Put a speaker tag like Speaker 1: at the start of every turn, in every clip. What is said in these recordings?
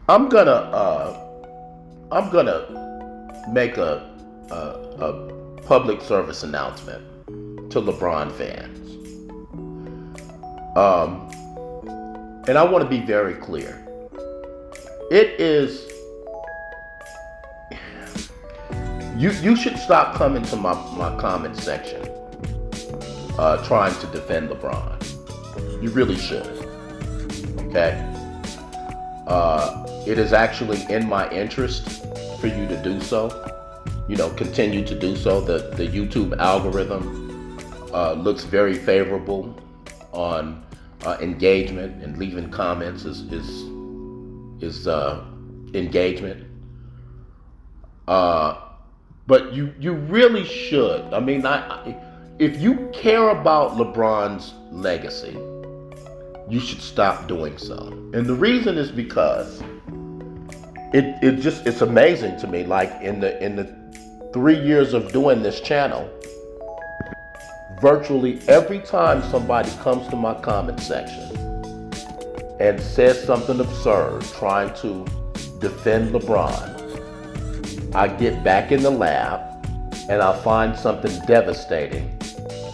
Speaker 1: I'm gonna I'm gonna make a public service announcement to LeBron fans. Um, and I want to be very clear. It is you should stop coming to my comment section trying to defend LeBron. You really should. Okay? It is actually in my interest for you to do so. Continue to do so. The YouTube algorithm looks very favorable on engagement, and leaving comments is engagement. But you really should. I mean, if you care about LeBron's legacy, you should stop doing so. And the reason is because it's amazing to me. Like in the 3 years of doing this channel, virtually every time somebody comes to my comment section and says something absurd trying to defend LeBron, I get back in the lab and I find something devastating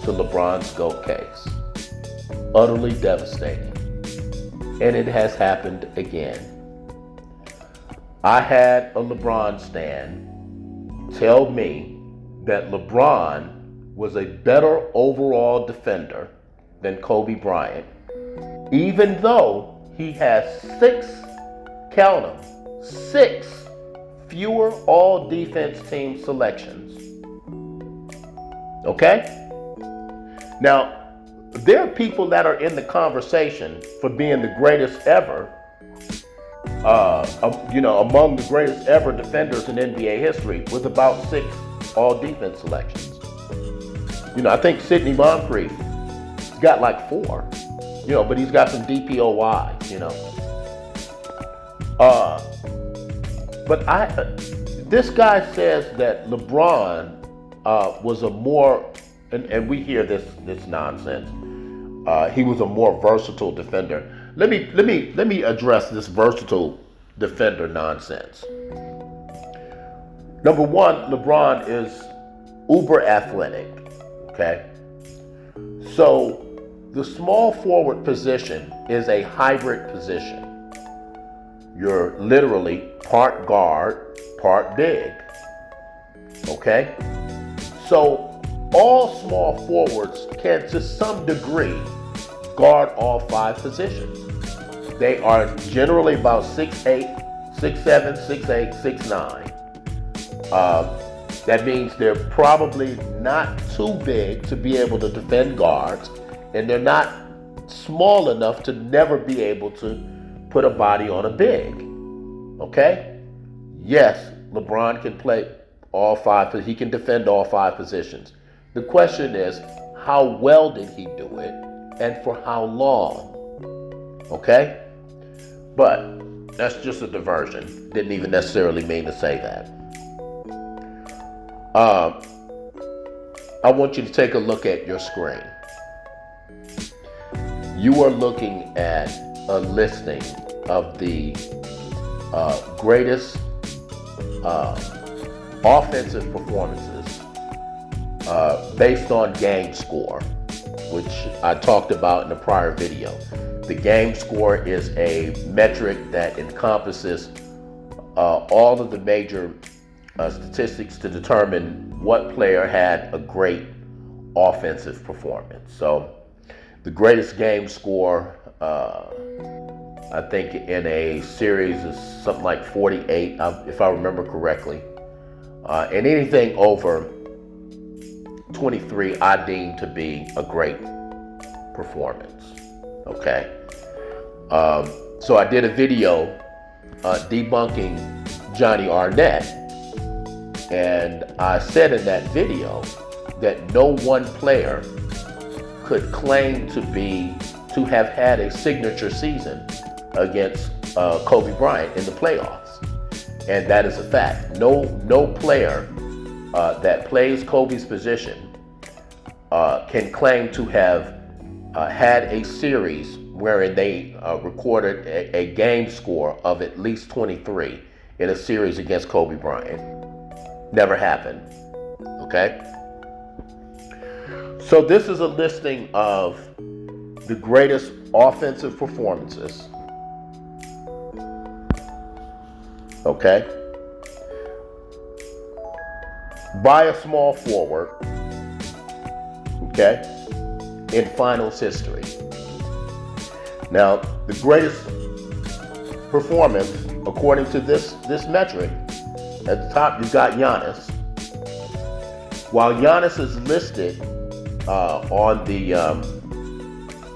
Speaker 1: to LeBron's GOAT case. Utterly devastating. And it has happened again. I had a LeBron stan tell me that LeBron was a better overall defender than Kobe Bryant, even though he has six fewer all-defense team selections. Okay? Now, there are people that are in the conversation for being the greatest ever, among the greatest ever defenders in NBA history, with about 6 all-defense selections. I think Sidney Moncrief got like 4, but he's got some DPOYs, But this guy says that LeBron was a more, and we hear this nonsense. He was a more versatile defender. Let me address this versatile defender nonsense. Number one, LeBron is uber athletic. Okay? So the small forward position is a hybrid position. You're literally part guard, part big. Okay? So all small forwards can, to some degree, guard all 5 positions. They are generally about 6'8", 6'7", 6'8", 6'9". That means they're probably not too big to be able to defend guards, and they're not small enough to never be able to put a body on a big. Okay? Yes, LeBron can play all 5, he can defend all 5 positions. The question is, how well did he do it, and for how long? Okay? But that's just a diversion. Didn't even necessarily mean to say that. I want you to take a look at your screen. You are looking at a listing of the greatest offensive performances based on game score, which I talked about in a prior video. The game score is a metric that encompasses all of the major statistics to determine what player had a great offensive performance. So the greatest game score, I think in a series is something like 48, if I remember correctly. And anything over 23 I deem to be a great performance. Okay. So I did a video debunking Johnny Arnett, and I said in that video that no one player could claim to have had a signature season against Kobe Bryant in the playoffs, and that is a fact. No player that plays Kobe's position can claim to have had a series wherein they recorded a game score of at least 23 in a series against Kobe Bryant. Never happened. Okay? So this is a listing of the greatest offensive performances. Okay? By a small forward. Okay? In finals history. Now, the greatest performance, according to this metric, at the top you've got Giannis. While Giannis is listed on the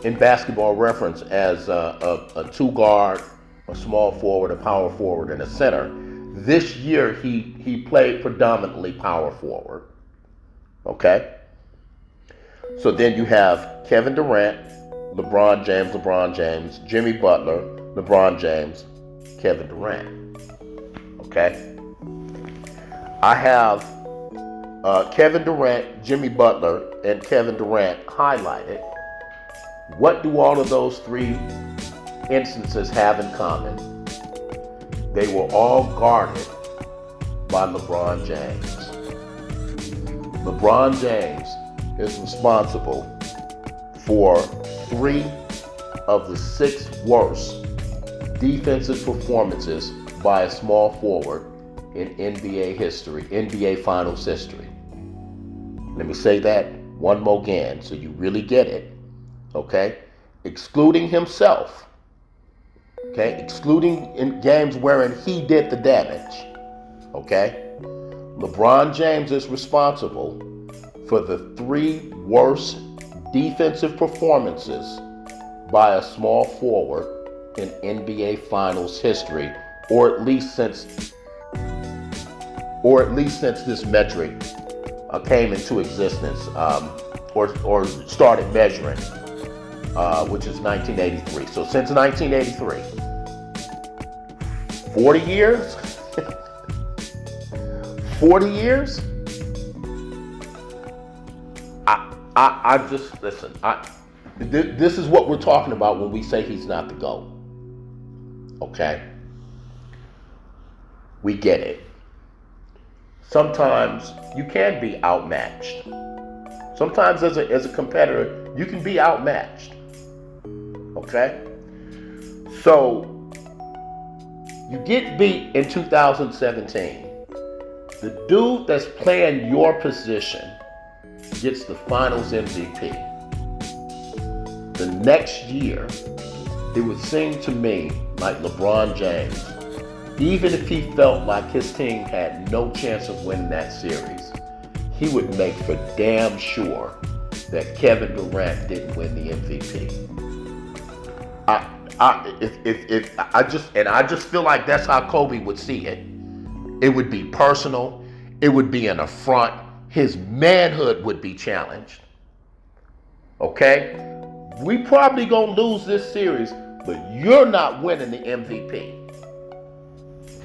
Speaker 1: in Basketball Reference as a two guard, a small forward, a power forward, and a center, this year he played predominantly power forward. Okay? So then you have Kevin Durant, LeBron James, Jimmy Butler, LeBron James, Kevin Durant. Okay? I have Kevin Durant, Jimmy Butler, and Kevin Durant highlighted. What do all of those three instances have in common? They were all guarded by LeBron James. LeBron James is responsible for 3 of the 6 worst defensive performances by a small forward in NBA history, NBA Finals history. Let me say that one more again so you really get it. Okay? Excluding himself. Okay? Excluding in games wherein he did the damage. Okay? LeBron James is responsible for the 3 worst defensive performances by a small forward in NBA Finals history, or at least since this metric came into existence, or started measuring, which is 1983. So since 1983, 40 years? 40 years? I just, listen, this is what we're talking about when we say he's not the GOAT. Okay? We get it. Sometimes you can be outmatched. Sometimes as a competitor, you can be outmatched. Okay? So, you get beat in 2017. The dude that's playing your position gets the finals MVP. The next year, it would seem to me like LeBron James, even if he felt like his team had no chance of winning that series, he would make for damn sure that Kevin Durant didn't win the MVP. I just feel like that's how Kobe would see it. It would be personal. It would be an affront. His manhood would be challenged. Okay? We probably gonna lose this series, but you're not winning the MVP.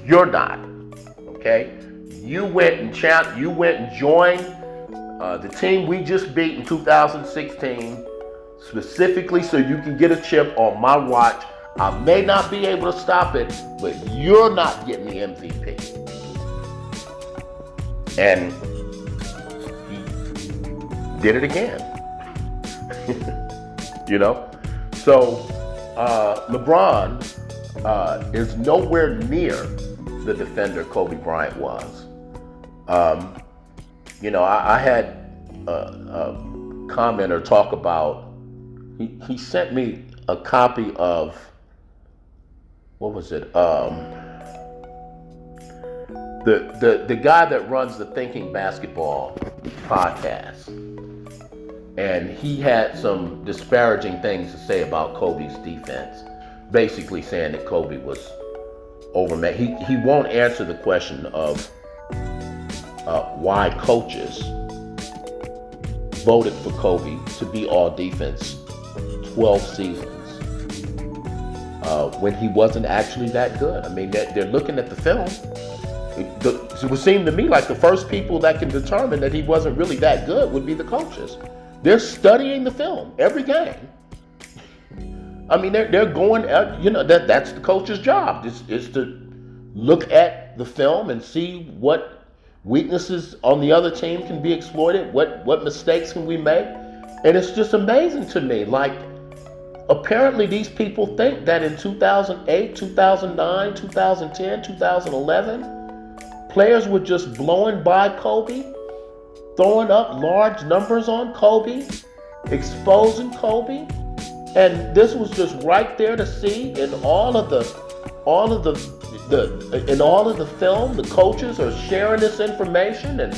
Speaker 1: You're not. Okay? You went and joined the team we just beat in 2016 specifically so you can get a chip on my watch. I may not be able to stop it, but you're not getting the MVP. And he did it again. You know? So, LeBron is nowhere near the defender Kobe Bryant was. I had a commenter talk about, he sent me a copy of, what was it? The guy that runs the Thinking Basketball podcast. And he had some disparaging things to say about Kobe's defense. Basically saying that Kobe was overmatched. He won't answer the question of why coaches voted for Kobe to be all defense 12 seasons when he wasn't actually that good. I mean, they're looking at the film. It would seem to me like the first people that can determine that he wasn't really that good would be the coaches. They're studying the film every game. I mean, they're going out, that's the coach's job is to look at the film and see what weaknesses on the other team can be exploited, what mistakes can we make. And it's just amazing to me. Like, apparently these people think that in 2008, 2009, 2010, 2011, players were just blowing by Kobe, throwing up large numbers on Kobe, exposing Kobe. And this was just right there to see in all of the film. The coaches are sharing this information, and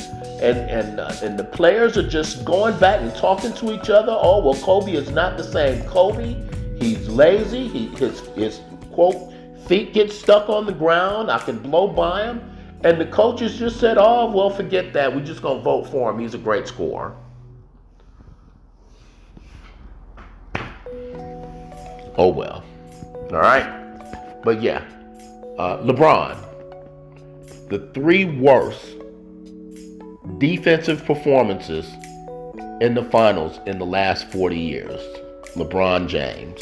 Speaker 1: the players are just going back and talking to each other. Oh, well, Kobe is not the same Kobe. He's lazy. His quote feet get stuck on the ground. I can blow by him. And the coaches just said, oh, well, forget that. We're just gonna vote for him. He's a great scorer. Oh well. All right. But yeah, LeBron, the 3 worst defensive performances in the finals in the last 40 years. LeBron James.